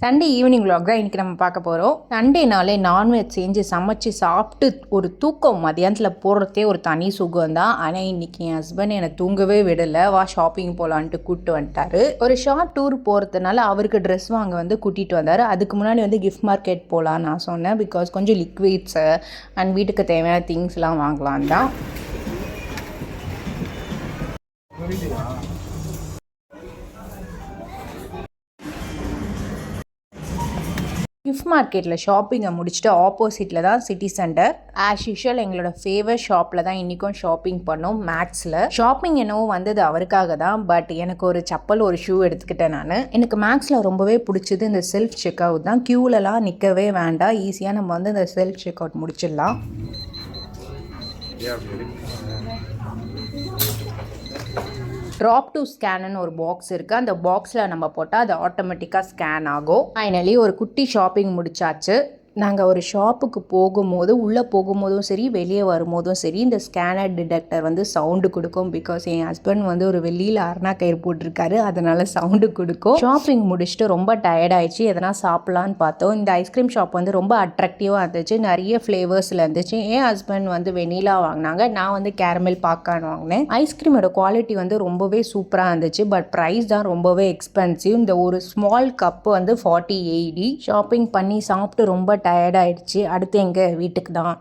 Sunday evening vlog தான் இன்றைக்கி நம்ம பார்க்க போகிறோம். சண்டேனாலே நான்வெஜ் செஞ்சு சமைச்சு சாப்பிட்டு ஒரு தூக்கம் மதியானத்தில் போடுறதே ஒரு தனி சுகம் தான். ஆனால் இன்றைக்கி என் ஹஸ்பண்ட் என்னை தூங்கவே விடலை. வா ஷாப்பிங் போகலான்ட்டு கூப்பிட்டு வந்துட்டாரு. ஒரு ஷார்ட் டூர் போகிறதுனால அவருக்கு ட்ரெஸ் வாங்க கூட்டிகிட்டு வந்தார். அதுக்கு முன்னாடி கிஃப்ட் மார்க்கெட் போகலான்னு நான் சொன்னேன். பிகாஸ் கொஞ்சம் லிக்விட்ஸு அண்ட் வீட்டுக்கு தேவையான திங்ஸ்லாம் வாங்கலான் தான். கிஃப்ட் மார்க்கெட்டில் ஷாப்பிங்கை முடிச்சுட்டு ஆப்போசிட்டில் தான் சிட்டி சென்டர். ஆஸ் யூஷுவல் எங்களோட ஃபேவரட் ஷாப்பில் தான் இன்றைக்கும் ஷாப்பிங் பண்ணோம். மேக்ஸில் ஷாப்பிங் என்னவோ வந்தது அவருக்காக தான். பட் எனக்கு ஒரு செப்பல் ஒரு ஷூ எடுத்துக்கிட்டேன் நான். எனக்கு மேக்ஸில் ரொம்பவே பிடிச்சது இந்த செல்ஃப் செக் அவுட் தான். க்யூலலாம் நிற்கவே வேண்டாம், ஈஸியாக நம்ம இந்த செல்ஃப் செக் அவுட் முடிச்சிடலாம். ட்ராப் டு ஸ்கேனுன்னு ஒரு பாக்ஸ் இருக்குது. அந்த பாக்ஸில் நம்ம போட்டால் அது ஆட்டோமேட்டிக்காக ஸ்கேன் ஆகும். ஃபைனலி ஒரு குட்டி ஷாப்பிங் முடிச்சாச்சு. நாங்கள் ஒரு ஷாப்புக்கு போகும்போது உள்ளே போகும்போதும் சரி வெளியே வரும்போதும் சரி இந்த ஸ்கேனர் டிடெக்டர் சவுண்டு கொடுக்கும். பிகாஸ் என் ஹஸ்பண்ட் ஒரு வெளியில் அரணா கயிறு போட்டிருக்காரு, அதனால் சவுண்டு கொடுக்கும். ஷாப்பிங் முடிச்சுட்டு ரொம்ப டயர்டாயிடுச்சு, எதனா சாப்பிட்லான்னு பார்த்தோம். இந்த ஐஸ்கிரீம் ஷாப் ரொம்ப அட்ராக்டிவாக இருந்துச்சு. நிறைய ஃப்ளேவர்ஸில் இருந்துச்சு. என் ஹஸ்பண்ட் வெனிலா வாங்கினாங்க, நான் கேரமல் பாப்கார்ன் வாங்கினேன். ஐஸ்கிரீமோட குவாலிட்டி ரொம்பவே சூப்பராக இருந்துச்சு. பட் ப்ரைஸ் தான் ரொம்பவே எக்ஸ்பென்சிவ். இந்த ஒரு ஸ்மால் கப்பு 40 AED. ஷாப்பிங் பண்ணி சாப்பிட்டு ரொம்ப டயர்டாயிடுச்சு. அடுத்து எங்கள் வீட்டுக்கு தான்.